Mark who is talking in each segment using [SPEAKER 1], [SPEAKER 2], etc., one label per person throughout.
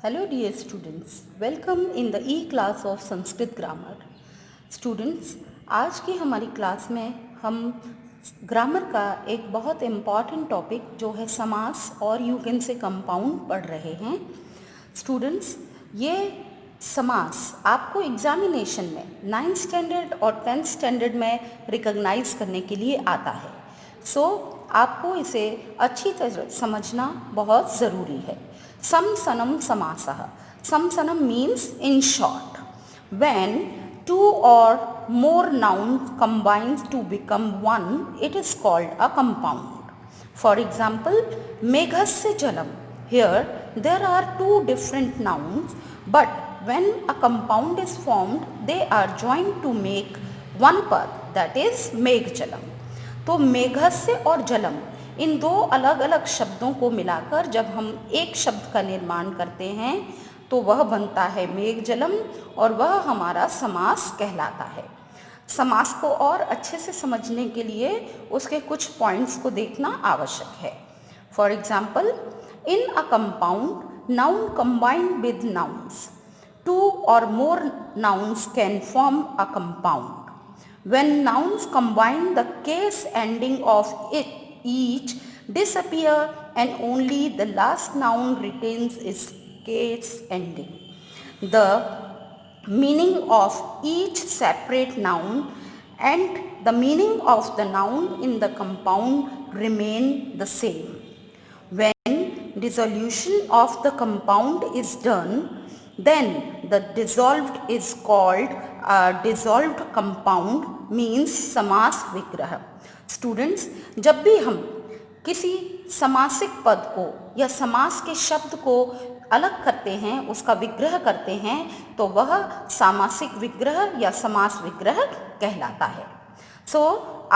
[SPEAKER 1] Hello dear students, welcome in the E-class of Sanskrit grammar. Students, आज की हमारी class में हम ग्रामर का एक बहुत इम्पॉर्टेंट टॉपिक जो है समास और यू कैन से कंपाउंड पढ़ रहे हैं। स्टूडेंट्स, ये समास आपको एग्जामिनेशन में 9th स्टैंडर्ड और 10th स्टैंडर्ड में रिकॉग्नाइज करने के लिए आता है। आपको इसे अच्छी तरह समझना बहुत ज़रूरी है। समसनम समासः। समसनम means in short, when two or more nouns combine to become one, it is called a compound. For example, meghasya jalam. Here there are two different nouns, but when a compound is formed, they are joined to make one pad, that is megh jalam. तो मेघस्य और जलम इन दो अलग अलग शब्दों को मिलाकर जब हम एक शब्द का निर्माण करते हैं तो वह बनता है मेघ जलम और वह हमारा समास कहलाता है। समास को और अच्छे से समझने के लिए उसके कुछ पॉइंट्स को देखना आवश्यक है। For example, in a compound noun combined with nouns, two or more nouns can form a compound. When nouns combine, the case ending of each disappear and only the last noun retains its case ending. The meaning of each separate noun and the meaning of the noun in the compound remain the same. When dissolution of the compound is done, then the dissolved is called a dissolved compound, means समास विग्रह। Students, जब भी हम किसी समासिक पद को या समास के शब्द को अलग करते हैं, उसका विग्रह करते हैं, तो वह सामासिक विग्रह या समास विग्रह कहलाता है। So,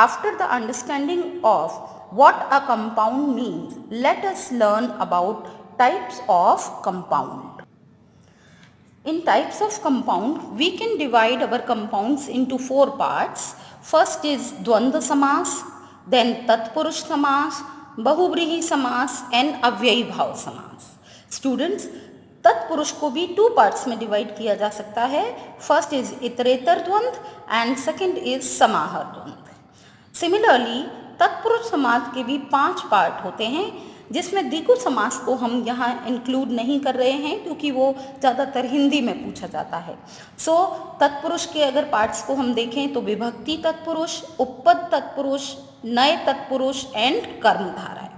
[SPEAKER 1] after the understanding of what a compound means, let us learn about types of compound. In types of compound, we can divide our compounds into four parts. First is द्वंद्व समास, then तत्पुरुष समास, बहुव्रीहि समास and अव्ययी भाव समास. Students, तत्पुरुष को भी टू पार्ट्स में डिवाइड किया जा सकता है. फर्स्ट इज इतरेतर द्वंद्व एंड सेकंड इज समाहार द्वंद्व. सिमिलरली तत्पुरुष समास के भी 5 पार्ट होते हैं, जिसमें द्विगु समास को हम यहाँ इंक्लूड नहीं कर रहे हैं क्योंकि वो ज़्यादातर हिंदी में पूछा जाता है। तत्पुरुष के अगर पार्ट्स को हम देखें तो विभक्ति तत्पुरुष, उपपद तत्पुरुष, नए तत्पुरुष एंड कर्मधारय।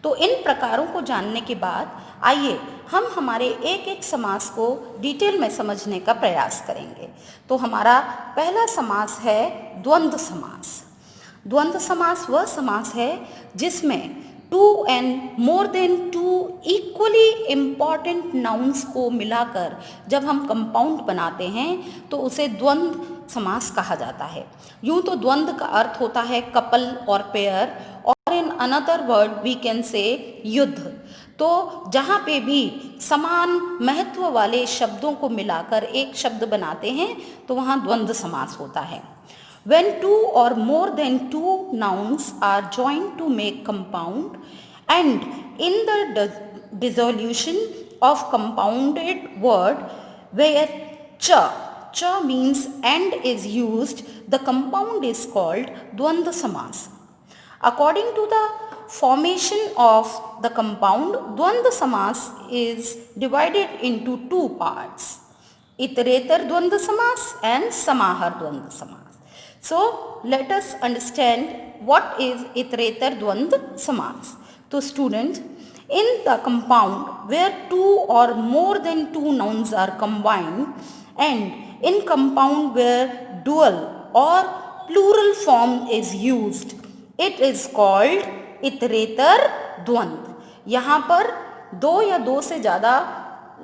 [SPEAKER 1] तो इन प्रकारों को जानने के बाद आइए हम हमारे एक एक समास को डिटेल में समझने का प्रयास करेंगे। तो हमारा पहला समास है द्वंद्व समास। द्वंद्व समास वह समास है जिसमें two and more than two equally important nouns को मिलाकर जब हम कंपाउंड बनाते हैं तो उसे द्वंद्व समास कहा जाता है। यूँ तो द्वंद्व का अर्थ होता है कपल और पेयर, और in another word we can say युद्ध। तो जहाँ पे भी समान महत्व वाले शब्दों को मिलाकर एक शब्द बनाते हैं तो वहाँ द्वंद्व समास होता है। When two or more than two nouns are joined to make compound, and in the dissolution of compounded word where cha means and is used, the compound is called dvandva samas. According to the formation of the compound, dvandva samas is divided into 2 parts: iterator dvandva samas and samahar dvandva samas. So let us understand what is iterator dvandva samas. So students, in the compound where two or more than two nouns are combined, and in compound where dual or plural form is used, it is called iterator द्वंद्व। यहाँ पर दो या दो से ज़्यादा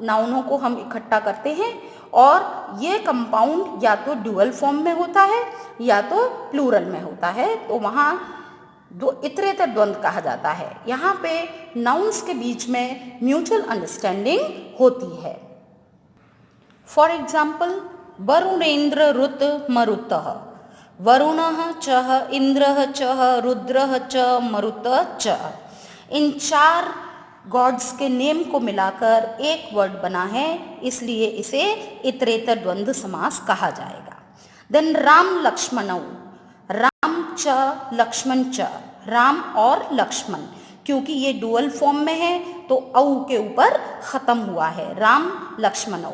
[SPEAKER 1] नाउनों को हम इकट्ठा करते हैं और ये कंपाउंड या तो ड्यूअल फॉर्म में होता है या तो प्लूरल में होता है, तो वहाँ दो इतरेतर द्वंद्व कहा जाता है। यहाँ पे नाउन्स के बीच में म्यूचुअल अंडरस्टैंडिंग होती है। फॉर एग्जाम्पल, वरुणेन्द्र रुत मरुतः, वरुणः चः, इंद्रः चः, रुद्रः च, मरुतः च। इन 4 गॉड्स के नेम को मिलाकर एक वर्ड बना है, इसलिए इसे इतरेतर द्वंद्व समास कहा जाएगा। देन राम लक्ष्मणौ, राम च लक्ष्मण च, राम और लक्ष्मण, क्योंकि ये डुअल फॉर्म में है तो औ के ऊपर खत्म हुआ है, राम लक्ष्मणौ।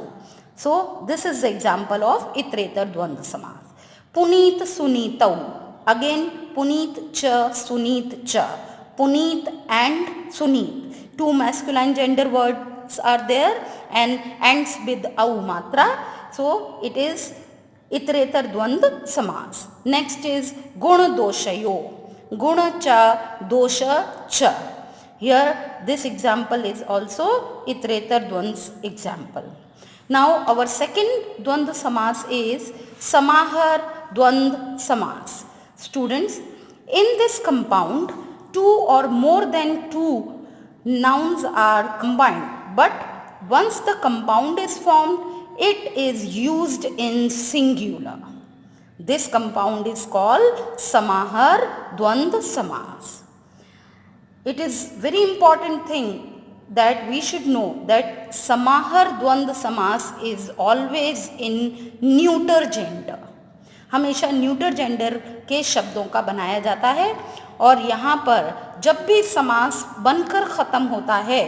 [SPEAKER 1] So this is the example of इतरेतर द्वंद्व समास। पुनीत सुनीतौ, अगेन पुनीत च सुनीत च, Puneet and Suneet, two masculine gender words are there and ends with au matra, so it is iterator dvand samas. Next is gun doshayo, guna cha dosha cha. Here this example is also iterator dvand example. Now our second dvand samas is samahar dvand samas. Students, in this compound two or more than two nouns are combined, but once the compound is formed, it is used in singular. This compound is called samahar dvand samas. It is very important thing that we should know that samahar dvand samas is always in neuter gender. हमेशा neuter gender के शब्दों का बनाया जाता है, और यहाँ पर जब भी समास बनकर ख़त्म होता है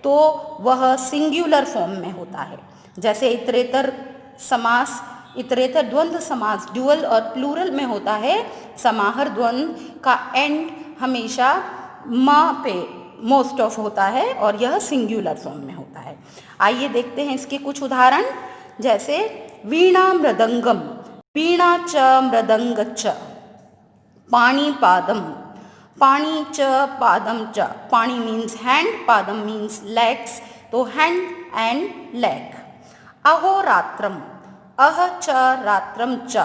[SPEAKER 1] तो वह सिंगुलर फॉर्म में होता है। जैसे इतरेतर समास, इतरेतर द्वंद्व समास ड्यूअल और प्लूरल में होता है, समाहर द्वंद्व का एंड हमेशा म पे मोस्ट ऑफ होता है और यह सिंगुलर फॉर्म में होता है। आइए देखते हैं इसके कुछ उदाहरण। जैसे वीणा मृदंगम, वीणा च मृदंग च, पाणी पादम, पाणी च पादम च, पाणी मीन्स हैंड, पादम मीन्स लेग्स, तो हैंड एंड लेग। अहोरात्रम, अह च रात्रम च,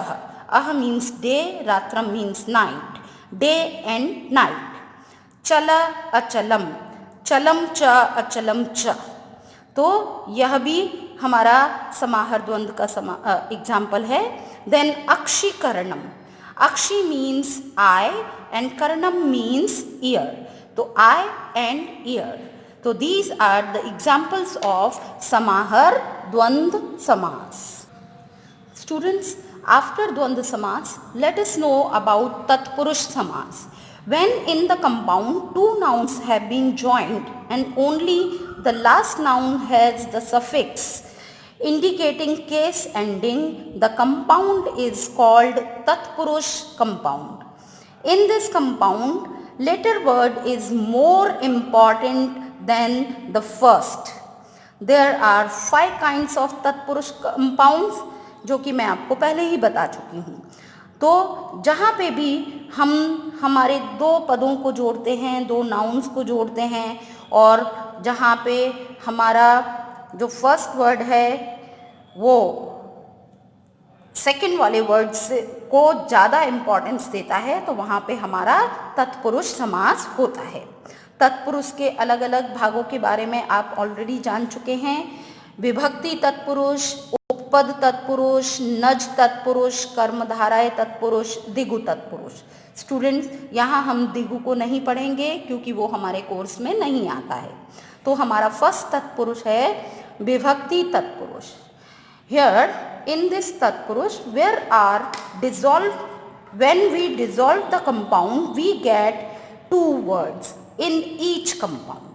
[SPEAKER 1] अह मीन्स डे, रात्रम means night, day and night. चल अचलम, चलम च अचलम च, तो यह भी हमारा समाहर द्वंद्व का एग्जाम्पल है। देन अक्षीकरणम, अक्षी मीन्स आई एंड करणम मीन्स ईयर, तो आई एंड ईयर। तो these are the examples of समाहर द्वंद्व समास। Students, after Dvandva Samas, let us know about Tatpurush Samas. When in the compound two nouns have been joined and only the last noun has the suffix indicating case ending, the compound is called Tatpurush compound. In this compound, later word is more important than the first. There are 5 kinds of Tatpurush compounds जो कि मैं आपको पहले ही बता चुकी हूँ। तो जहाँ पे भी हम हमारे दो पदों को जोड़ते हैं, दो नाउन्स को जोड़ते हैं, और जहाँ पे हमारा जो फर्स्ट वर्ड है वो सेकंड वाले वर्ड्स को ज़्यादा इम्पोर्टेंस देता है, तो वहाँ पे हमारा तत्पुरुष समास होता है। तत्पुरुष के अलग अलग भागों के बारे में आप ऑलरेडी जान चुके हैं। विभक्ति तत्पुरुष, उपपद तत्पुरुष, नज तत्पुरुष, कर्मधारय तत्पुरुष, दिगु तत्पुरुष। स्टूडेंट्स, यहाँ हम दिगु को नहीं पढ़ेंगे क्योंकि वो हमारे कोर्स में नहीं आता है। तो हमारा फर्स्ट तत्पुरुष है विभक्ति तत्पुरुष। हियर इन दिस तत्पुरुष where are dissolve, when we dissolve the compound we get 2 words in each compound.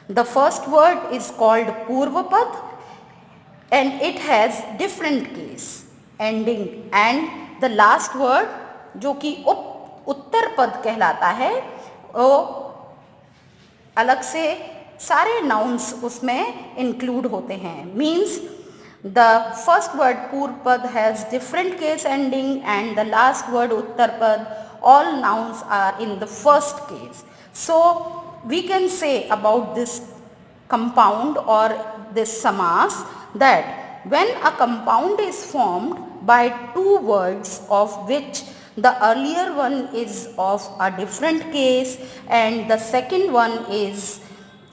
[SPEAKER 1] The first word is called पूर्वपद and it has different case ending, and the last word जो कि उत्तर पद कहलाता है, वो अलग से सारे nouns उसमें include होते हैं। Means the first word पूर्व पद has different case ending and the last word उत्तर पद, all nouns are in the first case. So we can say about this compound or this samas that when a compound is formed by 2 words of which the earlier one is of a different case and the second one is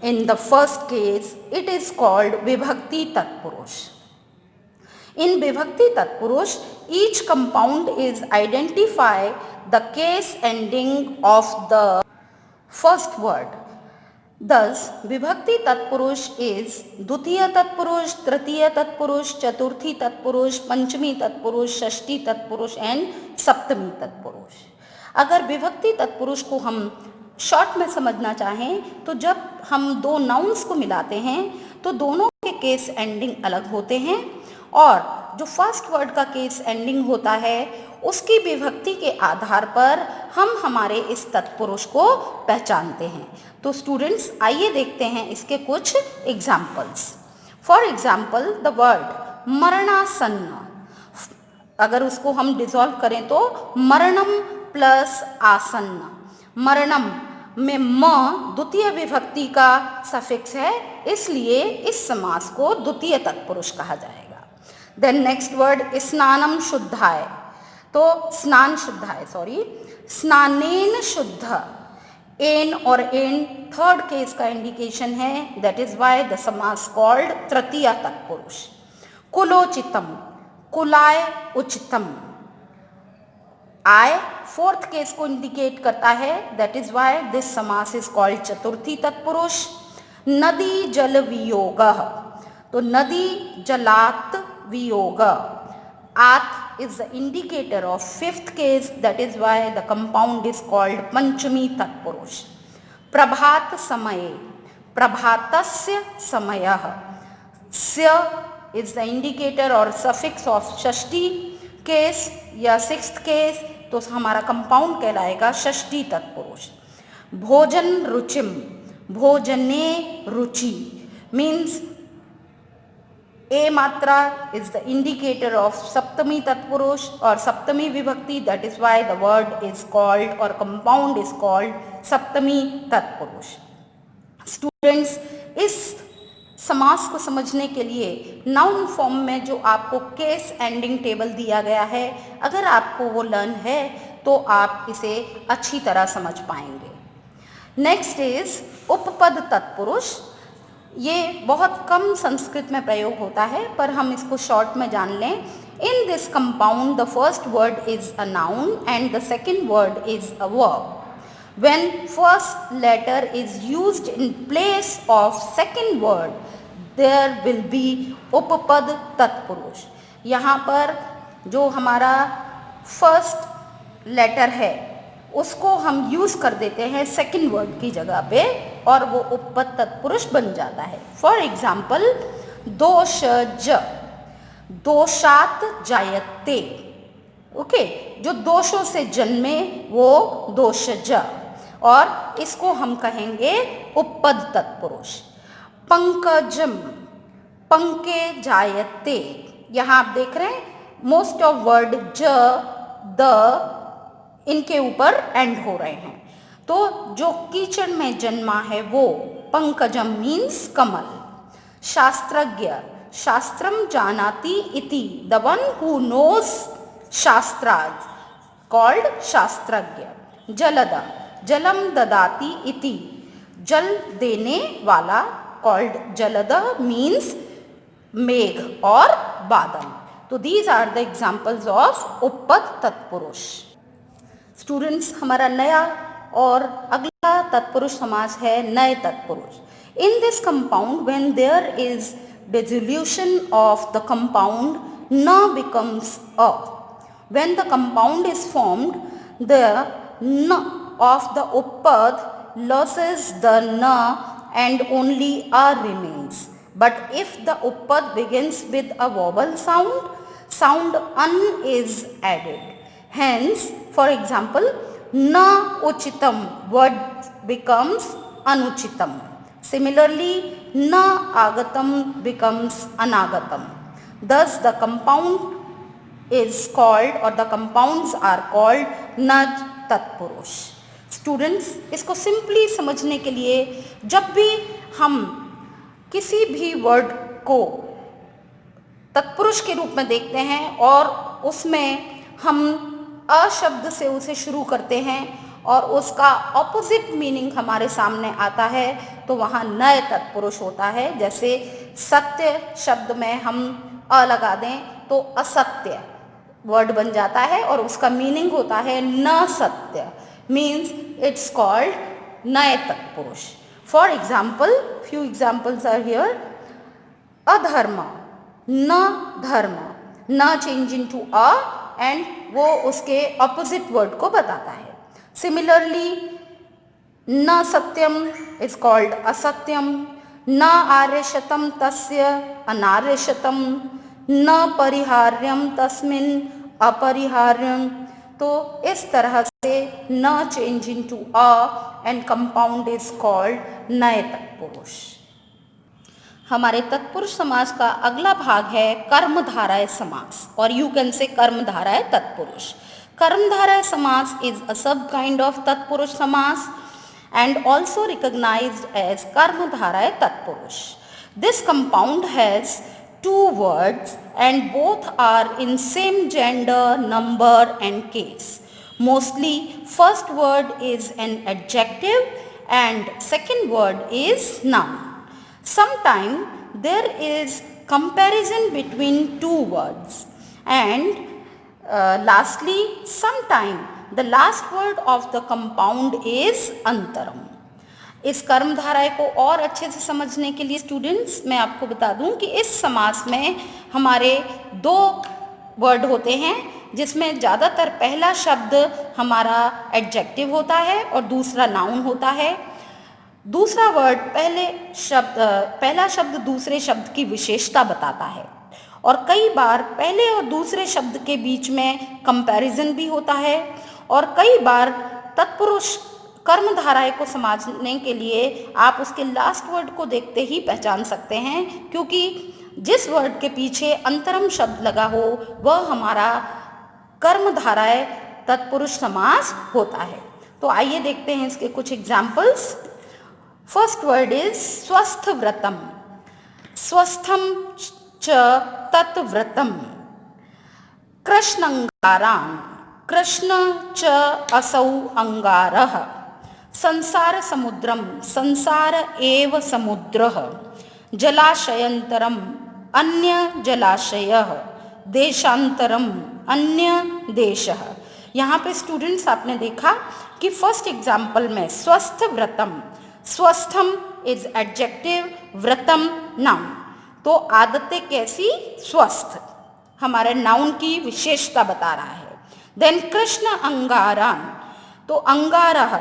[SPEAKER 1] in the first case, it is called Vibhakti Tatpurush. In Vibhakti Tatpurush, each compound is identify the case ending of the first word. Thus, विभक्ति तत्पुरुष is द्वितीय तत्पुरुष, तृतीय तत्पुरुष, चतुर्थी तत्पुरुष, पंचमी तत्पुरुष, षष्ठी तत्पुरुष and सप्तमी तत्पुरुष। अगर विभक्ति तत्पुरुष को हम शॉर्ट में समझना चाहें तो जब हम दो नाउन्स को मिलाते हैं तो दोनों के केस एंडिंग अलग होते हैं और जो फर्स्ट वर्ड का केस एंडिंग होता है उसकी विभक्ति के आधार पर हम हमारे इस तत्पुरुष को पहचानते हैं। तो स्टूडेंट्स आइए देखते हैं इसके कुछ examples. For example the word मरणासन्न, अगर उसको हम डिसॉल्व करें तो मरणम प्लस आसन्न। मरणम में म द्वितीय विभक्ति का सफिक्स है, इसलिए इस समास को द्वितीय तत्पुरुष कहा जाएगा। देन नेक्स्ट वर्ड स्नानम शुद्धाय, तो स्नान शुद्धाय स्नानेन शुद्ध, एन और एन थर्ड केस का इंडिकेशन है, दैट इज वाई द समास कॉल्ड तृतीय तत्पुरुष। कुलोचितम, कुलाय उचितम, आय फोर्थ केस को इंडिकेट करता है, दैट इज वाई दिस समास इज कॉल्ड चतुर्थी तत्पुरुष। नदी जल वियोग, तो नदी जलात वियोग, आत is the indicator of fifth case, that is why the compound is called panchami tatpuruष। प्रभात समये, प्रभातस्य समयः, स्य is the indicator or suffix of Shashthi case या सिक्स्थ केस, तो हमारा कंपाउंड कहलाएगा षष्ठी तत्पुरुष। भोजन रुचिम, भोजने रुचि मीन्स ए मात्रा is the indicator of सप्तमी तत्पुरुष और सप्तमी विभक्ति, that is why the word is called or compound is called सप्तमी तत्पुरुष। स्टूडेंट्स इस समास को समझने के लिए नाउन फॉर्म में जो आपको केस एंडिंग टेबल दिया गया है, अगर आपको वो लर्न है तो आप इसे अच्छी तरह समझ पाएंगे। नेक्स्ट इज उपपद तत्पुरुष। ये बहुत कम संस्कृत में प्रयोग होता है पर हम इसको शॉर्ट में जान लें। इन this compound the first word is a noun and the second word is a verb. When first letter is used in place of second word, there will be उपपद तत्पुरुष। यहाँ पर जो हमारा फर्स्ट लेटर है उसको हम यूज कर देते हैं सेकंड वर्ड की जगह पे और वो उपपद तत्पुरुष बन जाता है। फॉर एग्जाम्पल दोषज, दोषात जायते, ओके, जो दोषों से जन्मे वो दोषज, और इसको हम कहेंगे उपपद तत्पुरुष। पंकजम, पंके जायते, यहाँ आप देख रहे हैं मोस्ट ऑफ वर्ड ज द इनके ऊपर एंड हो रहे हैं, तो जो कीचड़ में जन्मा है वो पंकजम मीन्स कमल। शास्त्रज्ञ, शास्त्रम जानाति इति, द वन हु नोज शास्त्रार्थ कॉल्ड शास्त्रज्ञ। जलद, जलम ददाति इति, जल देने वाला कॉल्ड जलद मीन्स मेघ और बादल। तो these are the examples of उपपद तत्पुरुष। स्टूडेंट्स हमारा नया और अगला तत्पुरुष समास है नए तत्पुरुष। In this compound when there is dissolution of the compound न बिकम्स अ। When the compound is formed the न of the uppad loses the na and only a remains. But if the uppad begins with a vowel sound, sound an is added. Hence, for example, na uchitam word becomes anuchitam. Similarly, na agatam becomes anagatam. Thus, the compound is called or the compounds are called naj tatpurush. Students इसको simply समझने के लिए जब भी हम किसी भी word को तत्पुरुष के रूप में देखते हैं और उसमें हम अ शब्द से उसे शुरू करते हैं और उसका ऑपोजिट मीनिंग हमारे सामने आता है तो वहाँ नए तत्पुरुष होता है। जैसे सत्य शब्द में हम अ लगा दें तो असत्य वर्ड बन जाता है और उसका मीनिंग होता है न सत्य, मीन्स इट्स कॉल्ड नए तत्पुरुष। For example, few examples are here. अधर्म, न धर्म, न चेंज इनटू अ एंड वो उसके ऑपोजिट वर्ड को बताता है. सिमिलरली न सत्यम इज कॉल्ड असत्यम, न आर्यशतम तस्य अनार्यशतम, न परिहार्यम तस्मिन् अपरिहार्यम. तो इस तरह से न change into a and compound is called नए तत्पुरुष. हमारे तत्पुरुष समास का अगला भाग है कर्मधारय समास, और यू कैन से कर्मधारय तत्पुरुष. कर्मधारय समास इज अ सब काइंड ऑफ तत्पुरुष समास and also recognized as Karmadharaya Tatpurush. This compound has two words and both are in same gender, number and case. Mostly first word is an adjective and second word is noun. Sometimes there is comparison between two words and lastly sometime the last word of the compound is अंतरम. इस कर्मधारय को और अच्छे से समझने के लिए students मैं आपको बता दूं कि इस समास में हमारे दो वर्ड होते हैं, जिसमें ज़्यादातर पहला शब्द हमारा एडजेक्टिव होता है और दूसरा नाउन होता है. दूसरा वर्ड पहला शब्द दूसरे शब्द की विशेषता बताता है, और कई बार पहले और दूसरे शब्द के बीच में कंपैरिजन भी होता है, और कई बार तत्पुरुष कर्मधारय को समझने के लिए आप उसके लास्ट वर्ड को देखते ही पहचान सकते हैं, क्योंकि जिस वर्ड के पीछे अंतरम शब्द लगा हो वह हमारा कर्मधारय तत्पुरुष समास होता है. तो आइए देखते हैं इसके कुछ एग्जाम्पल्स. फर्स्ट वर्ड इज स्वस्थ व्रतम. स्वस्थम च तत्व्रतम. कृष्णंगारां. कृष्ण च असौ अंगारः. संसार समुद्रम. संसार एव समुद्रः. जलाशयंतरम. अन्य जलाशयः. देशांतरम. अन्य देशः. यहाँ पे स्टूडेंट्स आपने देखा कि फर्स्ट एग्जाम्पल में स्वस्थ व्रतम, स्वस्थम इज एडजेक्टिव, व्रतम नाउन. तो आदतें कैसी? स्वस्थ, हमारे नाउन की विशेषता बता रहा है. देन कृष्ण अंगारान. तो अंगारः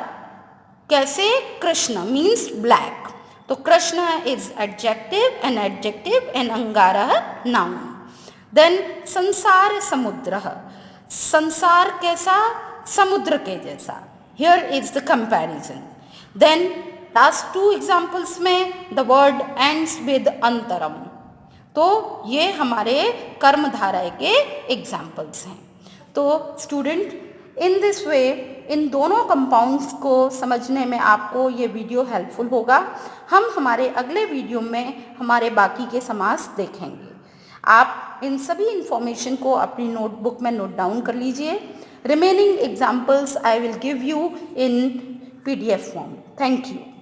[SPEAKER 1] कैसे? कृष्ण मीन्स ब्लैक. तो कृष्ण इज एडजेक्टिव एंड अंगारः नाउन. देन संसार समुद्रः. संसार कैसा? समुद्र के जैसा. Here is the comparison. Then last two examples में द वर्ड एंड्स विद अंतरम. तो ये हमारे कर्मधारय के एग्जाम्पल्स हैं. तो स्टूडेंट इन दिस वे इन दोनों कंपाउंड्स को समझने में आपको ये वीडियो हेल्पफुल होगा. हम हमारे अगले वीडियो में हमारे बाकी के समास देखेंगे. आप इन सभी इंफॉर्मेशन को अपनी नोटबुक में नोट डाउन कर लीजिए. Remaining examples I will give you in PDF form. Thank you.